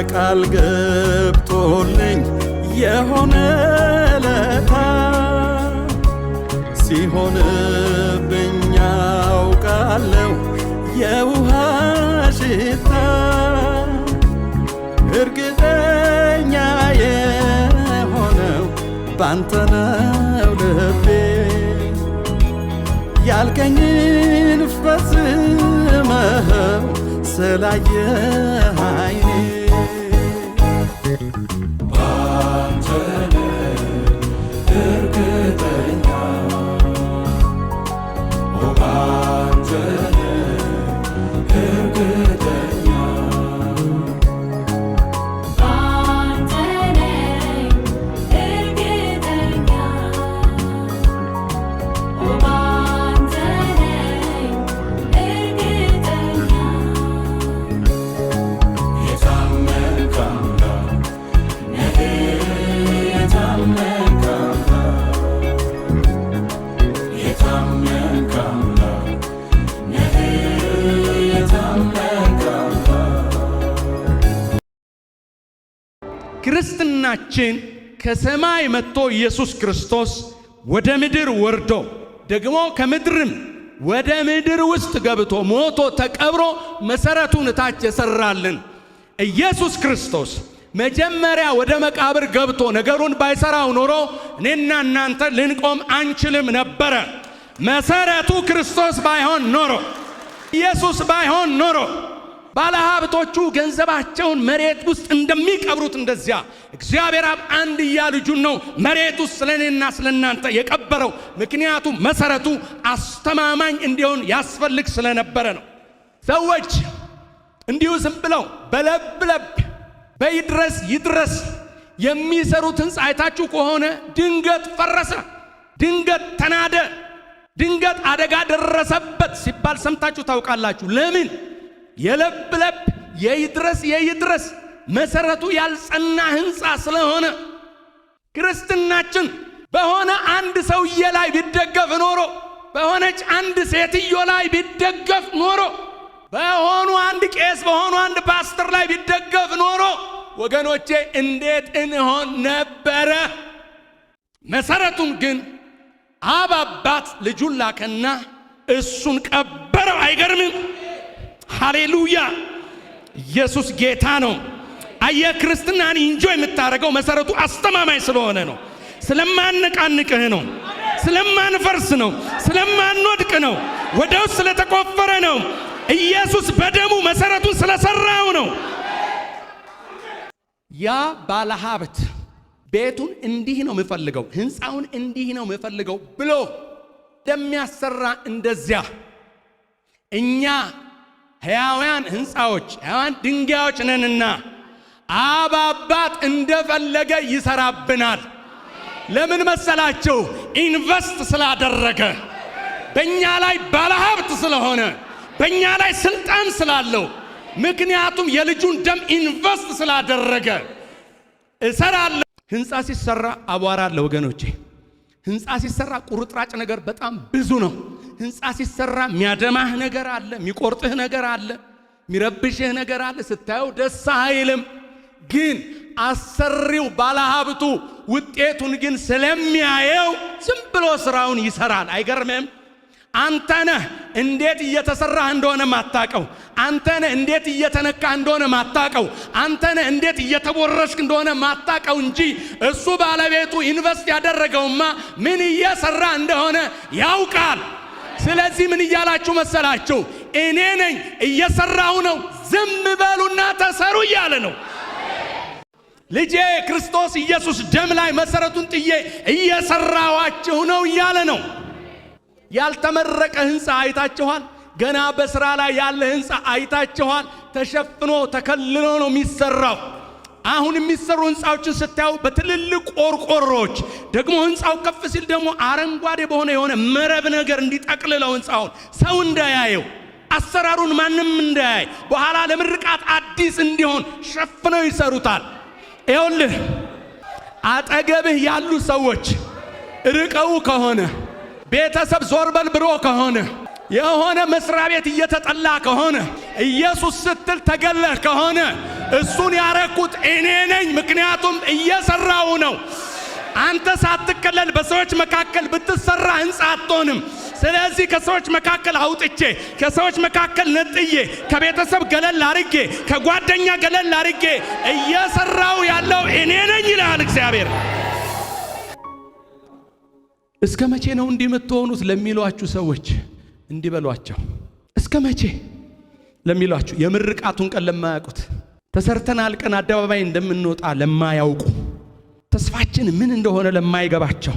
ቃል ገብቶልኝ የሆነ ለታ ሲሆንብኝ አውቃለሁ የውሃ ሽታ እርግጠኛ የሆነው ባንተ ነው ልቤ ያልከኝን ፈጽመኸው ስላየህ ዓይኔ ባንተ ነኝ እርግጠኛ ባንተ ነኝ እርግጠኛ ባንተ ነኝ እርግጠኛ ባንተ ነኝ እርግጠኛ የታመንክ አምላክ ነህ የታመንክ አምላክ የታመንክ አምላክ ነህ የታመንክ አምላክ ክርስትናችን ከሰማይ መጥቶ ኢየሱስ ክርስቶስ ወደ ምድር ወርዶ ደግሞ ከምድርም ወደ ምድር ውስጥ ገብቶ ሞቶ ተቀብሮ መሰረቱን ታች የሰራልን ኢየሱስ ክርስቶስ መጀመሪያ ወደ መቃብር ገብቶ ነገሩን ባይሰራው ኖሮ እኔና እናንተ ልንቆም አንችልም ነበረ። መሰረቱ ክርስቶስ ባይሆን ኖሮ ኢየሱስ ባይሆን ኖሮ ባለሀብቶቹ ገንዘባቸውን መሬት ውስጥ እንደሚቀብሩት እንደዚያ እግዚአብሔር አብ አንድያ ልጁን ነው መሬት ውስጥ ስለኔና ስለናንተ የቀበረው። ምክንያቱም መሰረቱ አስተማማኝ እንዲሆን ያስፈልግ ስለነበረ ነው። ሰዎች እንዲሁ ዝም ብለው በለብለብ በይድረስ ይድረስ የሚሰሩት ሕንፃ አይታችሁ ከሆነ ድንገት ፈረሰ፣ ድንገት ተናደ፣ ድንገት አደጋ ደረሰበት ሲባል ሰምታችሁ ታውቃላችሁ። ለምን? የለብለብ የይድረስ መሰረቱ ያልጸና ሕንፃ ስለሆነ። ክርስትናችን በሆነ አንድ ሰውዬ ላይ ቢደገፍ ኖሮ፣ በሆነች አንድ ሴትዮ ላይ ቢደገፍ ኖሮ፣ በሆኑ አንድ ቄስ በሆኑ አንድ ፓስተር ላይ ቢደገፍ ኖሮ ወገኖቼ እንዴት እንሆን ነበረ? መሰረቱን ግን አብ አባት ልጁን ላከና እሱን ቀበረው። አይገርምም? ሃሌሉያ! ኢየሱስ ጌታ ነው። አየ ክርስትናን ኢንጆይ የምታደርገው መሰረቱ አስተማማኝ ስለሆነ ነው። ስለማንነቃንቅህ ነው። ስለማንፈርስ ነው። ስለማንወድቅ ነው። ወደ ውስጥ ስለተቆፈረ ነው። ኢየሱስ በደሙ መሰረቱን ስለሰራው ነው። ያ ባለሀብት ቤቱን እንዲህ ነው የምፈልገው፣ ሕንፃውን እንዲህ ነው የምፈልገው ብሎ እንደሚያሰራ እንደዚያ እኛ ሕያዋን ሕንፃዎች ሕያዋን ድንጋዮች ነንና አብ አባት እንደፈለገ ይሰራብናል። ለምን መሰላችሁ? ኢንቨስት ስላደረገ፣ በእኛ ላይ ባለሀብት ስለሆነ፣ በእኛ ላይ ስልጣን ስላለው፣ ምክንያቱም የልጁን ደም ኢንቨስት ስላደረገ እሰራለሁ። ሕንፃ ሲሰራ አቧራ አለ ወገኖቼ። ሕንፃ ሲሰራ ቁርጥራጭ ነገር በጣም ብዙ ነው። ሕንፃ ሲሰራ ሚያደማህ ነገር አለ፣ ሚቆርጥህ ነገር አለ፣ ሚረብሽህ ነገር አለ። ስታየው ደስ አይልም። ግን አሰሪው ባለሀብቱ ውጤቱን ግን ስለሚያየው ዝም ብሎ ስራውን ይሰራል። አይገርምም? አንተ ነህ እንዴት እየተሰራህ እንደሆነ ማታቀው። አንተ ነህ እንዴት እየተነካህ እንደሆነ ማታቀው። አንተ ነህ እንዴት እየተቦረሽክ እንደሆነ ማታቀው እንጂ እሱ ባለቤቱ ኢንቨስት ያደረገውማ ምን እየሰራ እንደሆነ ያውቃል። ስለዚህ ምን እያላችሁ መሰላችሁ? እኔ ነኝ እየሰራሁ ነው፣ ዝም በሉና ተሰሩ እያለ ነው። ልጄ ክርስቶስ ኢየሱስ ደም ላይ መሰረቱን ጥዬ እየሰራዋችሁ ነው እያለ ነው። ያልተመረቀ ሕንፃ አይታችኋል? ገና በስራ ላይ ያለ ሕንፃ አይታችኋል? ተሸፍኖ ተከልሎ ነው የሚሰራው። አሁን የሚሰሩ ሕንፃዎችን ስታዩ በትልልቅ ቆርቆሮች፣ ደግሞ ሕንፃው ከፍ ሲል ደግሞ አረንጓዴ በሆነ የሆነ መረብ ነገር እንዲጠቅልለው ሕንፃውን ሰው እንዳያየው፣ አሰራሩን ማንም እንዳያይ፣ በኋላ ለምርቃት አዲስ እንዲሆን ሸፍነው ይሰሩታል። ይኸውልህ አጠገብህ ያሉ ሰዎች ርቀው ከሆነ፣ ቤተሰብ ዞር በል ብሎ ከሆነ፣ የሆነ መስሪያ ቤት እየተጠላ ከሆነ፣ ኢየሱስ ስትል ተገለህ ከሆነ እሱን ያረኩት እኔ ነኝ። ምክንያቱም እየሰራው ነው። አንተ ሳትከለል በሰዎች መካከል ብትሰራ ሕንጻ አትሆንም። ስለዚህ ከሰዎች መካከል አውጥቼ ከሰዎች መካከል ነጥዬ ከቤተሰብ ገለል አርጌ ከጓደኛ ገለል አርጌ እየሰራው ያለው እኔ ነኝ ይላል እግዚአብሔር። እስከ መቼ ነው እንዲህ የምትሆኑት ለሚሏችሁ ሰዎች እንዲህ በሏቸው። እስከ መቼ ለሚሏችሁ፣ የምርቃቱን ቀን ለማያውቁት፣ ተሰርተናል ቀን አደባባይ እንደምንወጣ ለማያውቁ፣ ተስፋችን ምን እንደሆነ ለማይገባቸው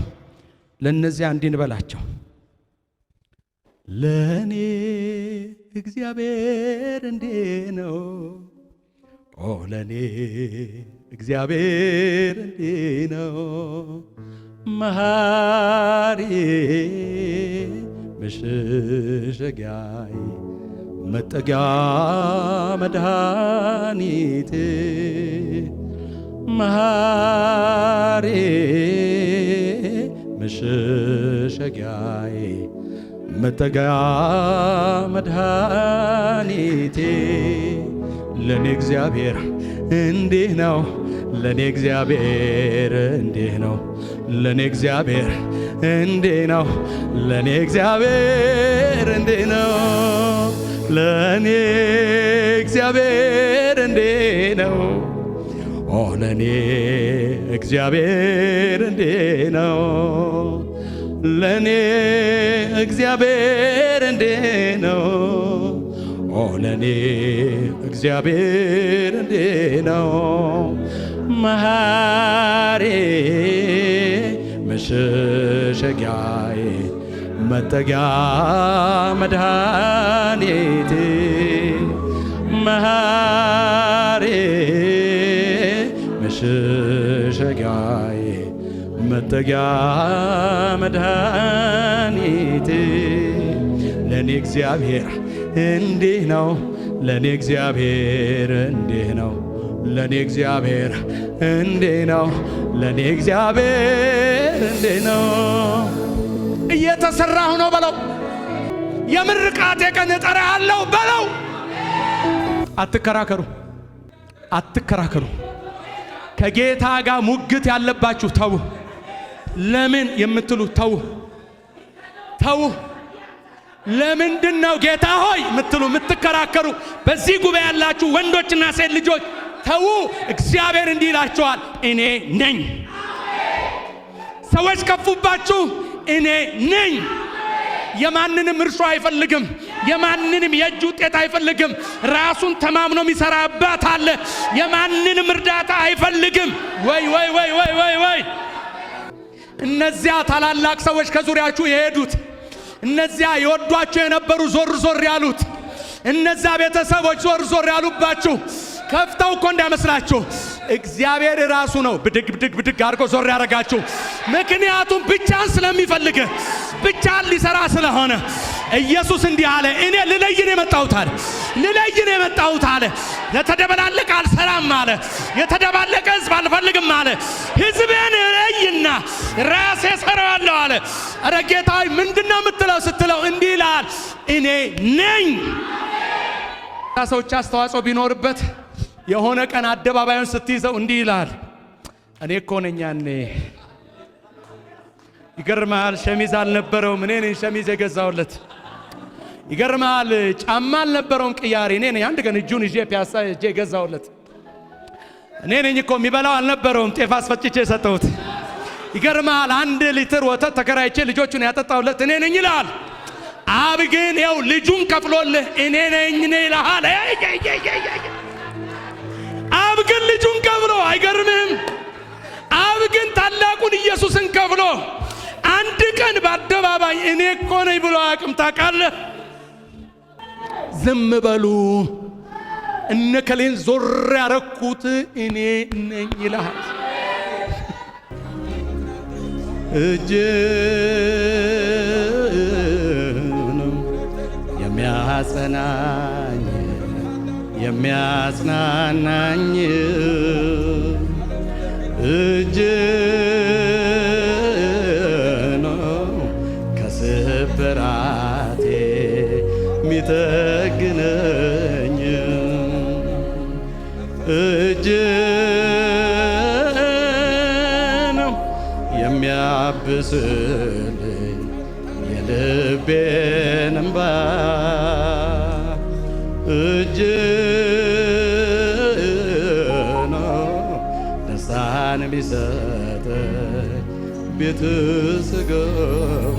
ለነዚያ እንዲህ እንበላቸው። ለኔ እግዚአብሔር እንዲህ ነው። ለኔ እግዚአብሔር እንዲህ ነው። መሐሪ መሸሸጊያዬ መጠጊያ መድኃኒቴ መሐሪ መሸሸጊያዬ መጠጊያ መድኃኒቴ ለኔ እግዚአብሔር እንዲህ ነው። ለኔ እግዚአብሔር እንዲህ ነው። ለኔ እግዚአብሔር እንዲህ ነው። ለኔ እግዚአብሔር እንዲህ ነው። ለኔ እግዚአብሔር እንዲህ ነው። ለኔ እግዚአብሔር እንዲህ ነው። ለኔ እግዚአብሔር እንዲህ ነው። ለኔ እግዚአብሔር እንዲህ ነው። መሐሪ መሸሸጊያዬ መጠጊያ መድኃኒቴ መሐሪ መሸሸጊያዬ መጠጊያ መድኃኒቴ ለኔ እግዚአብሔር እንዲህ ነው። ለኔ እግዚአብሔር እንዲህ ነው። ለኔ እግዚአብሔር እንዲህ ነው። ለኔ እግዚአብሔር እንዲህ ነው። እየተሰራሁ ነው በለው። የምርቃቴ ቀን እጠራለሁ በለው። አትከራከሩ፣ አትከራከሩ። ከጌታ ጋር ሙግት ያለባችሁ ተው። ለምን የምትሉ ተው፣ ተው። ለምንድን ነው ጌታ ሆይ የምትሉ የምትከራከሩ በዚህ ጉባኤ ያላችሁ ወንዶችና ሴት ልጆች ተው። እግዚአብሔር እንዲህ ይላችኋል፣ እኔ ነኝ። ሰዎች ከፉባችሁ፣ እኔ ነኝ። የማንንም እርሾ አይፈልግም። የማንንም የእጅ ውጤት አይፈልግም። ራሱን ተማምኖ የሚሰራበት አለ። የማንንም እርዳታ አይፈልግም። ወይ ወይ ወይ ወይ ወይ ወይ እነዚያ ታላላቅ ሰዎች ከዙሪያችሁ የሄዱት፣ እነዚያ የወዷችሁ የነበሩ ዞር ዞር ያሉት፣ እነዚያ ቤተሰቦች ዞር ዞር ያሉባችሁ ከፍተው እኮ እንዳይመስላችሁ እግዚአብሔር ራሱ ነው ብድግ ብድግ ብድግ አድርጎ ዞር ያደረጋችሁ። ምክንያቱም ብቻን ስለሚፈልግ ብቻን ሊሰራ ስለሆነ ኢየሱስ እንዲህ አለ፣ እኔ ልለይ ነው የመጣሁት አለ። ልለይ ነው የመጣሁት አለ። የተደበላለቀ አልሰራም አለ። የተደባለቀ ሕዝብ አልፈልግም አለ። ሕዝቤን እለይና ራሴ እሰራዋለሁ አለ። ኧረ ጌታ ምንድነው የምትለው ስትለው እንዲህ ይላል፣ እኔ ነኝ። ሰዎች አስተዋጽኦ ቢኖርበት የሆነ ቀን አደባባዩን ስትይዘው እንዲህ ይላል፣ እኔ እኮ ነኝ ያኔ። ይገርማል። ሸሚዝ አልነበረውም፣ እኔ ነኝ ሸሚዝ የገዛውለት። ይገርማል። ጫማ አልነበረውም ቅያሬ፣ እኔ ነኝ አንድ ቀን እጁን ይዤ ፒያሳ እጄ የገዛውለት። እኔ ነኝ እኮ የሚበላው አልነበረውም፣ ጤፍ አስፈጭቼ የሰጠሁት። ይገርማል። 1 ሊትር ወተት ተከራይቼ ልጆቹን ያጠጣውለት እኔ ነኝ ይላል። አብ ግን ያው ልጁን ከፍሎልህ እኔ ነኝ ይልሃል። አብ ግን ልጁን ከፍሎ፣ አይገርምህም? አብ ግን ታላቁን ኢየሱስን ከፍሎ አንድ ቀን በአደባባይ እኔ እኮ ነኝ ብሎ አያውቅም። ታውቃለህ? ዝም በሉ። እነ ከሌን ዞር ያረኩት እኔ ነኝ ይልሃል። እጅ ነው የሚያጸናኝ የሚያጽናናኝ፣ እጅ ነው ከስብራቴ የሚጠግነኝ። እጅ ነው የሚያብስልኝ የልቤን እንባ እጅ ነው ደስታን ቢሰጠኝ ቤት ስገባ